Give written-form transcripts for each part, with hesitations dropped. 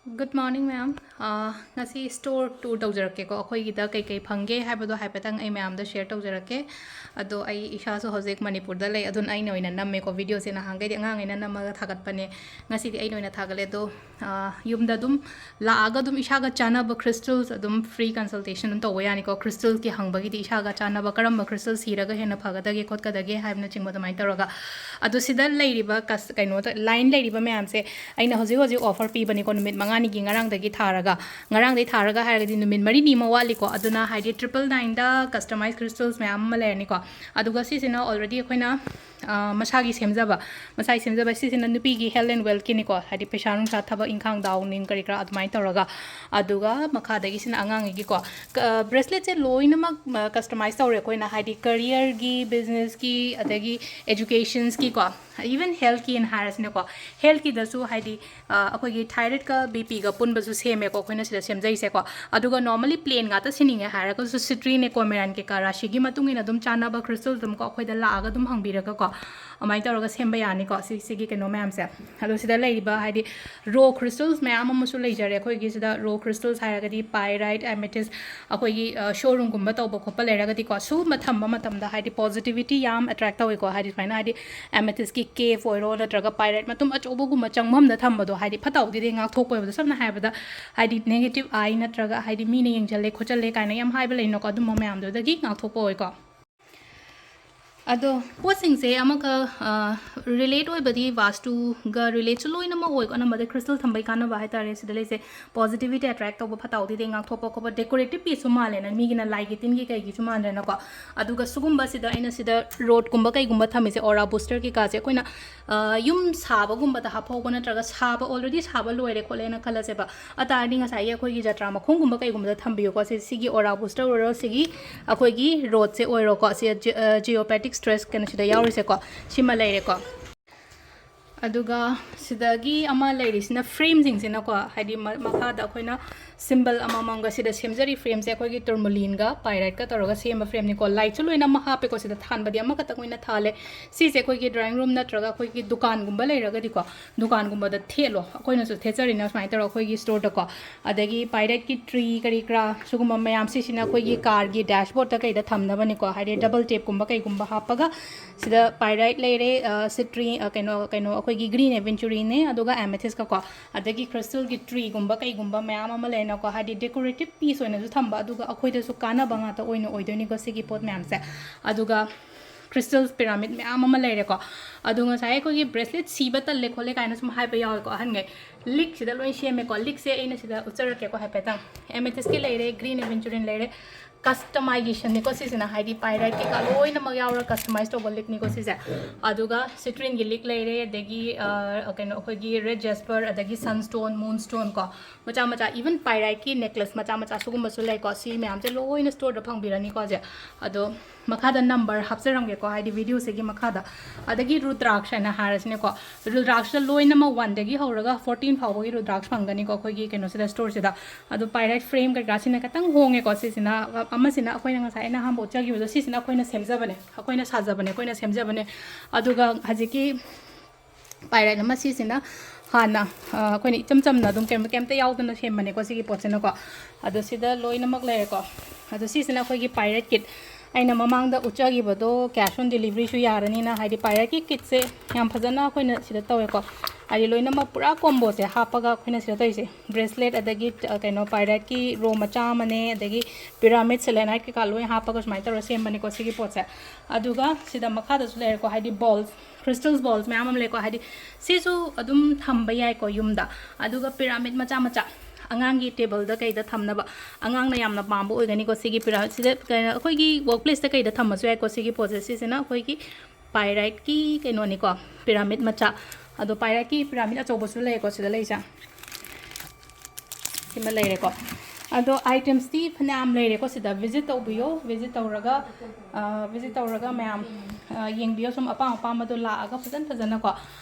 Good morning, ma'am. Ngasi store tour tawjarake ko akhoi gida kai kai phange haibado haipatang ai ma'am da share tawjarake ado ai isha so hojek manipur da lei adun ai noina namme ko video se na hangai de ngang ina namaga thagat pane ngasi di ai noina thagale do yum da dum la aga dum isha ga chana ba crystals adum free consultation to yani ko crystals ki hangba gi di isha ga chana ba karam ba crystals hira ga hena phaga da ge khot ka da ge haibna chingba da mai taraga ado sida lei riba kas kaino line lei riba ma'am se aina hoji hoji offer pi bani ko numit mangani gi ngarang da gi tharaga ngarang dei tharaga hairagadi numit mari ni ma wali ko aduna haidi 999 da customized crystals ma'am ma le ni ko aduga si sina already akoina masagi semjaba masai semjaba si sina nupi gi health and wealth ki ni ko haidi pesharung sa thaba inkhang daung ning kari kra admai taraga aduga makha da gi sina angang gi ko bracelet se loina ma customize tawre koina haidi career gi business ki adagi educations ki ko even health ki in haras ne ko health ki da su haidi akoi gi thyroid ka bp ga pun basu seme ko khoina sida semjai se ko aduga normally plain ga ta sininge hara ko su citrine ko meran ke ka rashi gi matung ina dum chana ba crystal dum ko khoi da la ga dum hangbira ka ko amai taraga semba yani ko si gi keno ma'am se ado sida lei ba haidi raw crystals ma'am am su lei jare khoi gi sida raw crystals hara ga di pyrite amethyst akoi gi showroom gum ba taw ba khop le ra ga di ko su matham ba matam da haidi positivity yam attract tawi ko haidi faina haidi amethyst ki cave oiro na traga pyrite matum achobo gum changmam da tham ba do haidi phatau di ngak thok po ba samna haibada haidi negative eye na traga haidi mi ne yengjale khochale kaina yam haiba leino ko dum ma'am do da gi ngak thok po ko ado posing se amaka relate oi badi vastu ga relate so loina ma oi kana made crystal thambai kana ba haitare sidale se positivity attract to ba phatau di de ngak thopa ko ba decorative piece so male na mi gina like tin gi kai gi chuman na ko adu ga sugumba sida aina sida road kumba kai gumba thami se aura booster ki ka se koina yum saba gumba da hapho ko na traga saba already saba loire ko le na khala se ba ata ni nga sai khoi gi jatra ma khong gumba kai gumba da thambi ko se sigi aura booster ro sigi akhoi gi road se oiro ko se geopathic stress kana sida yawrise ko sima leire ko aduga sidagi ama leire sina frame jing sina ko haidi makha da khoina symbol ama manga sida semjari frame se khoi gi tourmaline ga pyrite ka toroga sema frame ni ko light chu loina ma ha pe ko sida than badi ama ka ta koina thale si se khoi gi drawing room na traga khoi gi dukan gumba leira ga di ko dukan gumba da thelo khoina su thechari na smai taro khoi gi store da ko adagi pyrite ki tree kari kra suguma mayam si sina khoi gi car gi dashboard ta kai da thamna bani ko haide double tape gumba kai gumba hapaga sida pyrite leire citrine kaino khoi gi green aventurine ne aduga amethyst ka ko adagi crystal gi tree gumba kai gumba mayam ama na ko hadi decorative piece oina ju thamba aduga akhoi da su kana banga ta oina oidoni ko sigi pot ma'am se aduga crystals pyramid ma'am ama leire ko adunga sai ko gi bracelet siba talle khole kaina sum hai ba yaw ko han ngai lik sida loin sheme ko lik se aina sida uchar ke ko hai petang amethyst ke leire green aventurine leire customization ni ko sisina haidi pyrite ke ka loina ma yaura customize to bolik ni ko sise aduga citrine gi lik leire adagi kaino khoi gi red jasper adagi sunstone moonstone ko macha macha even pyrite ki necklace macha macha sugum su lai ko si me am che loina store da phang birani ko je ado makada number hapsaram ge ko haidi video se gi makada adagi rudraksha na haras ne ko rudraksha loina ma 1 dagi horaga 14 phaw gi rudraksha phangani ko khoi gi kaino se store se da ado pyrite frame ka gasina katang honge ko sisina amasina akoina nga sai na hambo chagi bo sisina akoina semjabane akoina sajabane akoina semjabane aduga hajiki pyrite na masisina hana akoina icham na dum kem te yaudana sembane ko sigi potsena ko adu sida loina mak le ko adu sisina khoi gi pyrite kit aina mamang da uchagi bodo cash on delivery su yarani na haidi pyrite ki kit se yam phajana akoina sida tawe ko ari loina ma pura combo se hapaga khoina sida toise bracelet adagi kaino pyrite ki ro macha mane adagi pyramid selenite ki ka loi hapaga smai taro sem mane ko sigi potse aduga sida makha da su le ko haidi balls crystals balls me amam le ko haidi sisu adum thamba yai ko yumda aduga pyramid macha macha angangi table da kai da thamna ba angang na yamna pambo oigani ko sigi pyramid sida khoi gi workplace da kai da thamma su ai ko sigi process se na khoi gi pyrite ki kaino ni ko pyramid macha ado pyrite ki pyramid achobo su le ko sida leisa sima leire ko ado items ti phanam leire ko sida visit tawraga ma'am yeng bio sum apa ma do la aga phajana ko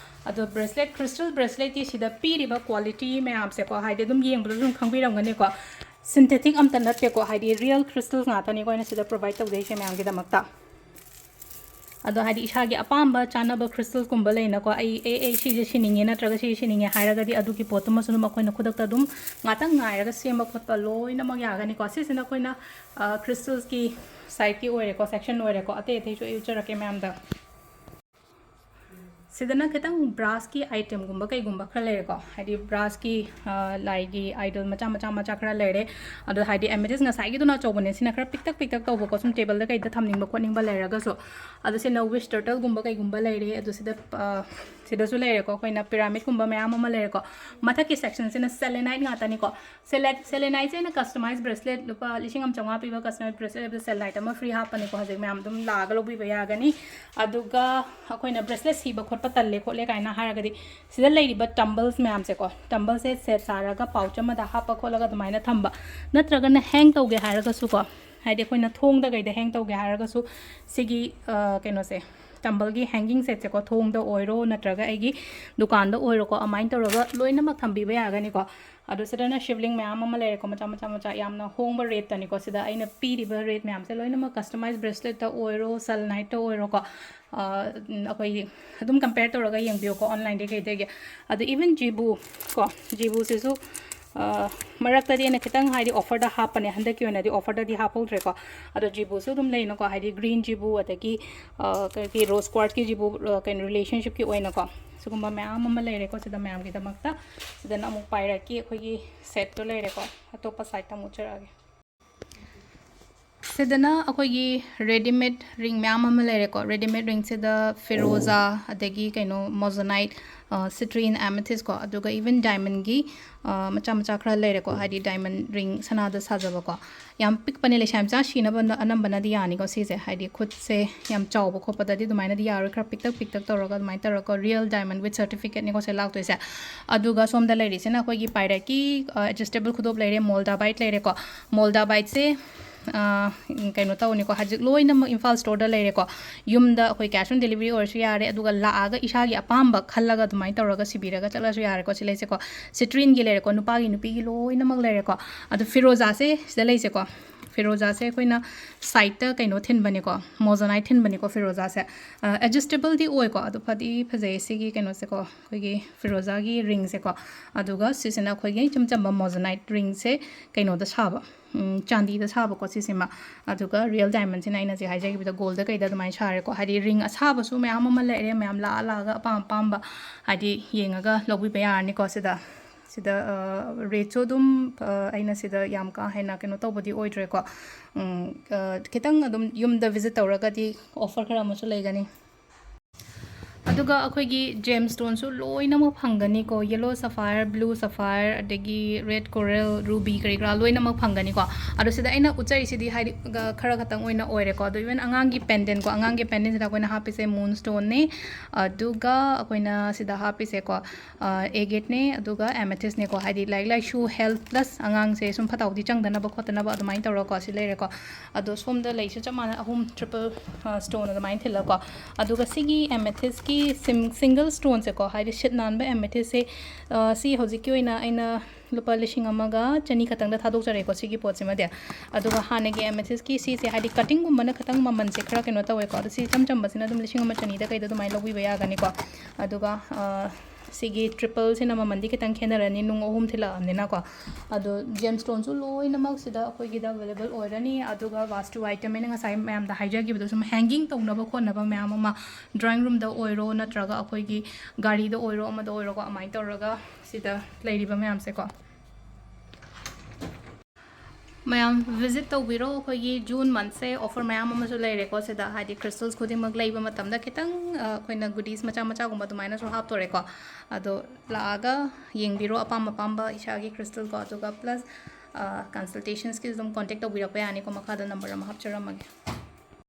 ado bracelet crystal bracelet ti sida piriba quality ma'am se ko haide dum yeng bro dum khangbiram gane ko synthetic am tan natte ko haide real crystals nga tani ko ina sida provide tawdei se ma'am gi damakta ꯑꯗꯣ ꯍꯥꯏꯗꯤ ꯏꯁꯥꯒꯤ ꯑꯄꯥꯝꯕ ꯆꯥꯅꯕ ꯈ꯭ꯔꯤꯁꯇꯜꯁꯀꯨꯝꯕ ꯂꯩꯅꯀꯣ ꯑꯩ ꯁꯤꯁꯦ ꯁꯤꯅꯤꯡꯉꯦ ꯅꯠꯇ꯭ꯔꯒ ꯁꯤꯁꯦ ꯁꯤꯅꯤꯡꯉꯦ ꯍꯥꯏꯔꯒꯗꯤ ꯑꯗꯨꯒꯤ ꯄꯣꯠꯇꯨꯃꯁꯨ ꯑꯗꯨꯝ ꯑꯩꯈꯣꯏꯅ ꯈꯨꯗꯛꯇ ꯑꯗꯨꯝ ꯉꯥꯛꯇꯪ ꯉꯥꯏꯔꯒ ꯁꯦꯝꯕ ꯈꯣꯠꯄ ꯂꯣꯏꯅꯃꯛ ꯌꯥꯒꯅꯤꯀꯣ ꯁꯤꯁꯤꯅ ꯑꯩꯈꯣꯏꯅ ꯈ꯭ꯔꯤꯁꯇꯜꯁꯀꯤ ꯁꯥꯏꯠꯀꯤ ꯑꯣꯏꯔꯦꯀꯣ ꯁꯦꯛꯁꯟ ꯑꯣꯏꯔꯦꯀꯣ ꯑꯇꯩ ꯑꯇꯩꯁꯨ ꯑꯩ ꯎꯠꯆꯔꯛꯀꯦ ꯃꯌꯥꯝꯗ ꯁꯤꯗꯅ ꯈꯤꯇꯪ ꯕ꯭ꯔꯥꯁꯀꯤ ꯑꯥꯏꯇꯦꯝꯒꯨꯝꯕ ꯀꯩꯒꯨꯝꯕ ꯈꯔ ꯂꯩꯔꯦꯀꯣ ꯍꯥꯏꯗꯤ ꯕ꯭ꯔꯥꯁꯀꯤ ꯂꯥꯏꯒꯤ ꯑꯥꯏꯗꯜ ꯃꯆꯥ ꯈꯔ ꯂꯩꯔꯦ ꯑꯗꯣ ꯍꯥꯏꯗꯤ ꯑꯦꯃꯦꯊꯤꯁ ꯉꯁꯥꯏꯒꯤꯗꯨꯅ ꯑꯆꯧꯕꯅꯦ ꯁꯤꯅ ꯈꯔ ꯄꯤꯛꯇꯛ ꯇꯧꯕꯀꯣ ꯁꯨꯝ ꯇꯦꯕꯜꯗ ꯀꯩꯗ ꯊꯝꯅꯤꯡꯕ ꯈꯣꯠꯅꯤꯡꯕ ꯂꯩꯔꯒꯁꯨ ꯑꯗꯣ ꯁꯤꯅ ꯋꯤꯁ ꯇꯔꯇꯜꯒꯨꯝꯕ ꯀꯩꯒꯨꯝꯕ ꯂꯩꯔꯦ ꯑꯗꯣ ꯁꯤꯗꯁꯨ ꯂꯩꯔꯦꯀꯣ ꯑꯩꯈꯣꯏꯅ ꯄꯤꯔꯥꯃꯤꯗꯀꯨꯝꯕ ꯃꯌꯥꯝ ꯑꯃ ꯂꯩꯔꯦꯀꯣ ꯃꯊꯛꯀꯤ ꯁꯦꯛꯁꯟꯁꯤꯅ ꯁꯦꯂꯦꯅꯥꯏꯠ ꯉꯥꯛꯇꯅꯤꯀꯣ ꯁꯦꯂꯦꯅꯥꯏꯠꯁꯦ ꯑꯩꯅ ꯀꯁꯇꯃꯥꯏꯖ ꯕ꯭ꯔꯦꯁꯂꯦꯠ ꯂꯨꯄꯥ 1,500 ꯄꯤꯕ ꯀꯁꯇꯃꯥꯏꯖ ꯕ꯭ꯔꯦꯁꯂꯦꯠ ꯁꯦꯂꯦꯅꯥꯏꯠ ꯑꯃ ꯐ꯭ꯔꯤ ꯍꯥꯞꯄꯅꯤꯀꯣ ꯍꯧꯖꯤꯛ ꯃꯌꯥꯝ ꯑꯗꯨꯝ ꯂꯥꯛꯑꯒ ꯂꯧꯕꯤꯕ ꯌꯥꯒꯅꯤ ꯑꯗꯨꯒ ꯑꯩꯈꯣꯏꯅ ꯕ꯭ꯔꯦꯁꯂꯦꯠ ꯁꯤꯕ ꯈꯣꯠꯄ ꯇꯜꯂꯦ ꯈꯣꯠꯂꯦ ꯀꯥꯏꯅ ꯍꯥꯏꯔꯒꯗꯤ ꯁꯤꯗ ꯂꯩꯔꯤꯕ ꯇꯝꯕꯜꯁ ꯃꯌꯥꯝꯁꯦꯀꯣ ꯇꯝꯕꯜꯁꯦ ꯁꯦꯠ ꯁꯥꯔꯒ ꯄꯥꯎꯆ ꯑꯃꯗ ꯍꯥꯞꯄ ꯈꯣꯠꯂꯒ ꯑꯗꯨꯃꯥꯏꯅ ꯊꯝꯕ ꯅꯠꯇ꯭ꯔꯒꯅ ꯍꯦꯡ ꯇꯧꯒꯦ ꯍꯥꯏꯔꯒꯁꯨꯀꯣ ꯍꯥꯏꯗꯤ ꯑꯩꯈꯣꯏꯅ ꯊꯣꯡꯗ ꯀꯩꯗ ꯍꯦꯡ ꯇꯧꯒꯦ ꯍꯥꯏꯔꯒꯁꯨ ꯁꯤꯒꯤ ꯀꯩꯅꯣꯁꯦ ꯇꯝꯕꯜꯒꯤ ꯍꯦꯡꯒꯤꯡ ꯁꯦꯠꯁꯦꯀꯣ ꯊꯣꯡꯗ ꯑꯣꯏꯔꯣ ꯅꯠꯇ꯭ꯔꯒ ꯑꯩꯒꯤ ꯗꯨꯀꯥꯟꯗ ꯑꯣꯏꯔꯣꯀꯣ ꯑꯗꯨꯃꯥꯏꯅ ꯇꯧꯔꯒ ꯂꯣꯏꯅꯃꯛ ꯊꯝꯕꯤꯕ ꯌꯥꯒꯅꯤꯀꯣ ꯑꯗꯣ ꯁꯤꯗꯅ ꯁꯤꯕꯂꯤꯡ ꯃꯌꯥꯝ ꯑꯃ ꯂꯩꯔꯦꯀꯣ ꯃꯆꯥ ꯌꯥꯝꯅ ꯍꯣꯡꯕ ꯔꯦꯠꯇꯅꯤꯀꯣ ꯁꯤꯗ ꯑꯩꯅ ꯄꯤꯔꯤꯕ ꯔꯦꯠ ꯃꯌꯥꯝꯁꯦ ꯂꯣꯏꯅꯃꯛ ꯀꯁꯇꯃꯥꯏꯖ ꯕ꯭ꯔꯦꯁꯂꯦꯠꯇ ꯑꯣꯏꯔꯣ ꯁꯦꯂꯦꯅꯥꯏꯠꯇ ꯑꯣꯏꯔꯣꯀꯣ ꯑꯩꯈꯣꯏ ꯑꯗꯨꯝ ꯀꯝꯄꯦꯌꯔ ꯇꯧꯔꯒ ꯌꯦꯡꯕꯤꯌꯣꯀꯣ ꯑꯣꯟꯂꯥꯏꯟꯗꯒꯤ ꯀꯩꯗꯒꯤ ꯑꯗꯣ ꯏꯚꯟ ꯖꯤꯕꯨ ꯀꯣ ꯖꯤꯕꯨꯁꯤꯁꯨ ꯃꯔꯛꯇꯗꯤ ꯑꯩꯅ ꯈꯤꯇꯪ ꯍꯥꯏꯗꯤ ꯑꯣꯐꯔꯗ ꯍꯥꯞꯄꯅꯦ ꯍꯟꯗꯛꯀꯤ ꯑꯣꯏꯅꯗꯤ ꯑꯣꯐꯔꯗꯗꯤ ꯍꯥꯞꯍꯧꯗ꯭ꯔꯦꯀꯣ ꯑꯗꯣ ꯖꯤꯕꯨꯁꯨ ꯑꯗꯨꯝ ꯂꯩꯅꯀꯣ ꯍꯥꯏꯗꯤ ꯒ꯭ꯔꯤꯟ ꯖꯤꯕꯨ ꯑꯗꯒꯤ ꯀꯩ ꯔꯣꯁ ꯀ꯭ꯋꯥꯔꯠꯁꯀꯤ ꯖꯤꯕꯨ ꯀꯩꯅꯣ ꯔꯤꯂꯦꯁꯟshipꯀꯤ ꯑꯣꯏꯅꯀꯣ ꯁꯤꯒꯨꯝꯕ ꯃꯌꯥꯝ ꯑꯃ ꯂꯩꯔꯦꯀꯣ ꯁꯤꯗ ꯃꯌꯥꯝꯒꯤꯗꯃꯛꯇ ꯁꯤꯗꯅ ꯑꯃꯨꯛ ꯄꯥꯏꯔꯛꯀꯤ ꯑꯩꯈꯣꯏꯒꯤ ꯁꯦꯠꯇꯣ ꯂꯩꯔꯦꯀꯣ ꯑꯇꯣꯞꯄ ꯁꯥꯏꯠꯇ ꯑꯃꯨꯛ ꯎꯠꯆꯔꯛꯑꯒꯦ ꯁꯤꯗꯅ ꯑꯩꯈꯣꯏꯒꯤ ꯔꯦꯗꯤꯃꯦड ꯔꯤꯡ ꯃꯌꯥꯝ ꯑꯃ ꯂꯩꯔꯦꯀꯣ ꯔꯦꯗꯤꯃꯦड ꯔꯤꯡꯁꯤꯗ ꯐꯤꯔꯣꯖꯥ ꯑꯗꯒꯤ ꯀꯩꯅꯣ ꯃꯣꯖꯣꯅꯥꯏꯠ ꯁꯤꯇ꯭ꯔꯤꯟ ꯑꯦꯃꯦꯊꯤꯁ ꯀꯣ ꯑꯗꯨꯒ ꯏꯚꯟ ꯗꯥꯏꯃꯟꯒꯤ ꯃꯆꯥ ꯈꯔ ꯂꯩꯔꯦꯀꯣ ꯍꯥꯏꯗꯤ ꯗꯥꯏꯃꯟ ꯔꯤꯡ ꯁꯅꯥꯗ ꯁꯥꯖꯕꯀꯣ ꯌꯥꯝ ꯄꯤꯛꯄꯅꯦ ꯂꯩꯁꯥ ꯃꯆꯥ ꯁꯤꯅꯕ ꯑꯅꯝꯕꯅꯗꯤ ꯌꯥꯅꯤꯀꯣ ꯁꯤꯁꯦ ꯍꯥꯏꯗꯤ ꯈꯨꯠꯁꯦ ꯌꯥꯝ ꯆꯥꯎꯕ ꯈꯣꯠꯄꯗꯗꯤ ꯑꯗꯨꯃꯥꯏꯅꯗꯤ ꯌꯥꯔꯣꯏ ꯈꯔ ꯄꯤꯛꯇꯛ ꯇꯧꯔꯒ ꯑꯗꯨꯃꯥꯏꯅ ꯇꯧꯔꯒ ꯔꯤꯌꯦꯜ ꯗꯥꯏꯃꯟ ꯋꯤꯠ ꯁꯔꯇꯤꯐꯤꯀꯦꯠꯅꯤꯀꯣ ꯁꯤ ꯂꯥꯛꯇꯣꯏꯁꯦ ꯑꯗꯨꯒ ꯁꯣꯝꯗ ꯂꯩꯔꯤꯁꯤꯅ ꯑꯩꯈꯣꯏꯒꯤ ꯄꯥꯏꯔꯦꯠꯀꯤ ꯑꯦꯗꯖꯁꯇꯦꯕꯜ ꯈꯨꯗꯣꯞ ꯂꯩꯔꯦ ꯃꯣꯜꯗꯥꯕꯥꯏꯠ ꯂꯩꯔꯦꯀோ ꯃꯣꯜꯗꯥꯕꯥꯏꯠꯁꯦ ꯀꯩꯅꯣ ꯇꯧꯅꯤꯀꯣ ꯍꯧꯖꯤꯛ ꯂꯣꯏꯅꯃꯛ ꯏꯝꯐꯥꯜ ꯁ꯭ꯇꯣꯔꯗ ꯂꯩꯔꯦꯀꯣ ꯌꯨꯝꯗ ꯑꯩꯈꯣꯏ ꯀꯦꯁ ꯑꯣꯟ ꯗꯦꯂꯤꯚꯔꯤ ꯑꯣꯏꯔꯁꯨ ꯌꯥꯔꯦ ꯑꯗꯨꯒ ꯂꯥꯛꯑꯒ ꯏꯁꯥꯒꯤ ꯑꯄꯥꯝꯕ ꯈꯜꯂꯒ ꯑꯗꯨꯃꯥꯏꯅ ꯇꯧꯔꯒ ꯁꯤꯕꯤꯔꯒ ꯆꯠꯂꯁꯨ ꯌꯥꯔꯦꯀꯣ ꯁꯤ ꯂꯩꯁꯦꯀꯣ ꯁꯤꯇ꯭ꯔꯤꯟꯒꯤ ꯂꯩꯔꯦꯀꯣ ꯅꯨꯄꯥꯒꯤ ꯂꯣꯏꯅꯃꯛ ꯂꯩꯔꯦꯀꯣ ꯑꯗꯣ ꯐꯤꯔꯣꯖꯥꯁꯦ ꯁꯤꯗ ꯂꯩꯁꯦꯀꯣ ꯐꯤꯔꯣꯖꯥꯁꯦ ꯑꯩꯈꯣꯏꯅ ꯁꯥꯏꯠꯇ ꯀꯩꯅꯣ ꯊꯤꯟꯕꯅꯦꯀꯣ ꯃꯣꯖꯣꯅꯥꯏꯠ ꯊꯤꯟꯕꯅꯦꯀꯣ ꯐꯤꯔꯣꯖꯥꯁꯦ ꯑꯦꯗꯖꯁꯇꯦꯕꯜꯗꯤ ꯑꯣꯏꯀꯣ ꯑꯗꯣ ꯐꯖꯩ ꯁꯤꯒꯤ ꯀꯩꯅꯣꯁꯦꯀꯣ ꯑꯩꯈꯣꯏꯒꯤ ꯐꯤꯔꯣꯖꯥꯒꯤ ꯔꯤꯡꯁꯦꯀꯣ ꯑꯗꯨꯒ ꯁꯤꯁꯤꯅ ꯑꯩꯈꯣꯏꯒꯤ ꯏꯆꯝ ꯆꯝꯕ ꯃꯣꯖꯣꯅꯥꯏꯠ ꯔꯤꯡꯁꯦ ꯀꯩꯅꯣꯗ ꯁꯥꯕ ꯆꯥꯟꯗꯤꯗ ꯁꯥꯕꯀꯣ ꯁꯤꯁꯤꯃ ꯑꯗꯨꯒ ꯔꯤꯌꯦꯜ ꯗꯥꯏꯃꯟꯁꯤꯅ ꯑꯩꯅ ꯍꯧꯖꯤꯛ ꯍꯥꯏꯖꯈꯤꯕꯗ ꯒꯣꯜꯗ ꯀꯩꯗ ꯑꯗꯨꯃꯥꯏꯅ ꯁꯥꯔꯦꯀꯣ ꯍꯥꯏꯗꯤ ꯔꯤꯡ ꯑꯁꯥꯕꯁꯨ ꯃꯌꯥꯝ ꯑꯃ ꯂꯩꯔꯦ ꯃꯌꯥꯝ ꯂꯥꯛꯑꯒ ꯑꯄꯥꯝꯕ ꯍꯥꯏꯗꯤ ꯌꯦꯡꯉꯒ ꯂꯧꯕꯤꯕ ꯌꯥꯔꯅꯤꯀꯣ ꯁꯤꯗ ꯔꯦꯠꯁꯨ ꯑꯗꯨꯝ ꯑꯩꯅ ꯁꯤꯗ ꯌꯥꯝ ꯀꯥ ꯍꯦꯟꯅ ꯀꯩꯅꯣ ꯇꯧꯕꯗꯤ ꯑꯣꯏꯗ꯭ꯔꯦꯀꯣ ꯈꯤꯇꯪ ꯑꯗꯨꯝ ꯌꯨꯝꯗ ꯚꯤꯖꯤꯠ ꯇꯧꯔꯒꯗꯤ ꯑꯣꯐꯔ ꯈꯔ ꯑꯃꯁꯨ ꯂꯩꯒꯅꯤ ꯑꯗꯨꯒ ꯑꯩꯈꯣꯏꯒꯤ ꯖꯦꯝ ꯁ꯭ꯇꯣꯟꯁꯨ ꯂꯣꯏꯅꯃꯛ ꯐꯪꯒꯅꯤꯀꯣ ꯌꯦꯜꯂꯣ ꯁꯐꯥꯏꯔ ꯕ꯭ꯂꯨ ꯁꯐꯥꯏꯔ ꯑꯗꯒꯤ ꯔꯦꯗ ꯀꯣꯔꯦꯜ ꯔꯨꯕꯤ ꯀꯔꯤ ꯀꯔꯥ ꯂꯣꯏꯅꯃꯛ ꯐꯪꯒꯅꯤꯀꯣ ꯑꯗꯣ ꯁꯤꯗ ꯑꯩꯅ ꯎꯠꯆꯔꯤꯁꯤꯗꯤ ꯍꯥꯏꯗꯤ ꯈꯔ ꯈꯛꯇꯪ ꯑꯣꯏꯅ ꯑꯣꯏꯔꯦꯀꯣ ꯑꯗꯣ ꯏꯚꯟ ꯑꯉꯥꯡꯒꯤ ꯄꯦꯟꯗꯦꯟꯀꯣ ꯑꯉꯥꯡꯒꯤ ꯄꯦꯟꯗꯦꯟꯁꯤꯗ ꯑꯩꯈꯣꯏꯅ ꯍꯥꯞꯄꯤꯁꯦ ꯃꯨꯟ ꯁ꯭ꯇꯣꯟꯅꯦ ꯑꯗꯨꯒ ꯑꯩꯈꯣꯏꯅ ꯁꯤꯗ ꯍꯥꯞꯄꯤꯁꯦꯀꯣ ꯑꯦꯒꯦꯠꯅꯦ ꯑꯗꯨꯒ ꯑꯦꯃꯦꯊꯤꯁꯅꯦꯀꯣ ꯍꯥꯏꯗꯤ ꯂꯥꯏꯔꯤꯛ ꯂꯥꯏꯁꯨ ꯍꯦꯜꯊ ꯄ꯭ꯂꯁ ꯑꯉꯥꯡꯁꯦ ꯁꯨꯝ ꯐꯠꯇ ꯍꯥꯎꯊꯤ ꯆꯪꯗꯅꯕ ꯈꯣꯠꯇꯅꯕ ꯑꯗꯨꯃꯥꯏꯅ ꯇꯧꯔꯒꯀꯣ ꯁꯤ ꯂꯩꯔꯦꯀꯣ ꯑꯗꯣ ꯁꯣꯝꯗ ꯂꯩꯁꯨ ꯆꯞ ꯃꯥꯟꯅ ꯑꯍꯨꯝ ꯇ꯭ꯔꯤꯄꯜ ꯁ꯭ꯇꯣꯟ ꯑꯗꯨꯃꯥꯏꯅ ꯊꯤꯜꯂꯀꯣ ꯑꯗꯨꯒ ꯁꯤꯒꯤ ꯑꯦꯃꯦꯊꯤꯁꯀꯤ ꯁꯤꯡꯒꯜ ꯁ꯭ꯇꯣꯟꯁꯦꯀꯣ ꯍꯥꯏꯗꯤ ꯁꯤꯠ ꯅꯥꯟꯕ ꯑꯦꯃꯦꯊꯤꯁꯁꯦ ꯁꯤ ꯍꯧꯖꯤꯛꯀꯤ ꯑꯣꯏꯅ ꯑꯩꯅ ꯂꯨꯄꯥ 1,100 ꯈꯛꯇꯪꯗ ꯊꯥꯗꯣꯛꯆꯔꯦꯀꯣ ꯁꯤꯒꯤ ꯄꯣꯠꯁꯤꯃꯗꯤ ꯑꯗꯨꯒ ꯍꯥꯟꯅꯒꯤ ꯑꯦꯃꯦꯊꯤꯁꯀꯤ ꯁꯤꯁꯦ ꯍꯥꯏꯗꯤ ꯀटिंगꯒꯨꯝꯕꯅ ꯈꯤꯇꯪ ꯃꯃꯜꯁꯦ ꯈꯔ ꯀꯩꯅꯣ ꯇꯧꯋꯦꯀꯣ ꯑꯗꯣ ꯁꯤ ꯏꯆꯝ ꯆꯝꯕꯁꯤꯅ ꯑꯗꯨꯝ 1,100 ꯀꯩꯗ ꯑꯗꯨꯃꯥꯏꯅ ꯂꯧꯕꯤꯕ ꯌꯥꯒꯅꯤꯀꯣ ꯑꯗꯨꯒ ꯁꯤꯒꯤ ꯇ꯭ꯔꯤꯄꯜꯁꯤꯅ ꯃꯃꯜꯗꯤ ꯈꯤꯇꯪ ꯈꯦꯠꯅꯔꯅꯤ ꯅꯨꯡ 3 ꯊꯤꯜꯂꯛꯑꯕꯅꯤꯅꯀꯣ ꯑꯗꯣ ꯖꯦꯝ ꯁ꯭ꯇꯣꯟꯁꯨ ꯂꯣꯏꯅꯃꯛ ꯁꯤꯗ ꯑꯩꯈꯣꯏꯒꯤꯗ ꯑꯦꯕꯥꯏꯂꯦꯕꯜ ꯑꯣꯏꯔꯅꯤ ꯑꯗꯨꯒ ꯋꯥꯁꯇꯨ ꯑꯥꯏꯇꯦꯝ ꯑꯩꯅ ꯉꯁꯥꯏ ꯃꯌꯥꯝꯗ ꯍꯥꯏꯖꯈꯤꯕꯗꯣ ꯁꯨꯝ ꯍꯦꯡꯒꯤꯡ ꯇꯧꯅꯕ ꯈꯣꯠꯅꯕ ꯃꯌꯥꯝ ꯑꯃ ꯗ꯭ꯔꯣꯌꯤꯡ ꯔꯨꯝꯗ ꯑꯣꯏꯔꯣ ꯅꯠꯇ꯭ꯔꯒ ꯑꯩꯈꯣꯏꯒꯤ ꯒꯥꯔꯤꯗ ꯑꯣꯏꯔꯣ ꯑꯃꯗ ꯑꯣꯏꯔꯣꯀꯣ ꯑꯗꯨꯃꯥꯏꯅ ꯇꯧꯔꯒ ꯁꯤꯗ ꯂꯩꯔꯤꯕ ꯃꯌꯥꯝꯁꯦꯀꯣ ꯃꯌꯥꯝ ꯚꯤꯖꯤꯠ ꯇꯧꯕꯤꯔꯣ ꯑꯩꯈꯣꯏꯒꯤ ꯖꯨꯟ ꯃꯟꯊꯁꯦ ꯑꯣꯐꯔ ꯃꯌꯥꯝ ꯑꯃꯁꯨ ꯂꯩꯔꯦꯀꯣ ꯁꯤꯗ ꯍꯥꯏꯗꯤ ꯈ꯭ꯔꯤꯁꯇꯜꯁ ꯈꯨꯗꯤꯡꯃꯛ ꯂꯩꯕ ꯃꯇꯝꯗ ꯈꯤꯇꯪ ꯑꯩꯈꯣꯏꯅ ꯒꯨꯗꯤꯁ ꯃꯆꯥꯒꯨꯝꯕ ꯑꯗꯨꯃꯥꯏꯅꯁꯨ ꯍꯥꯞꯇꯣꯔꯦꯀꯣ ꯑꯗꯣ ꯂꯥꯛꯑꯒ ꯌꯦꯡꯕꯤꯔꯣ ꯑꯄꯥꯝꯕ ꯏꯁꯥꯒꯤ ꯈ꯭ꯔꯤꯁꯇꯜꯀꯣ ꯑꯗꯨꯒ ꯄ꯭ꯂꯁ ꯀꯟꯁꯜꯇꯦꯁꯟꯁꯀꯤ ꯑꯗꯨꯝ ꯀꯣꯟꯇꯦꯛ ꯇꯧꯕꯤꯔꯛꯄ ꯌꯥꯅꯤꯀꯣ ꯃꯈꯥꯗ ꯅꯝꯕꯔ ꯑꯃ ꯍꯥꯞꯆꯔꯝꯃꯒꯦ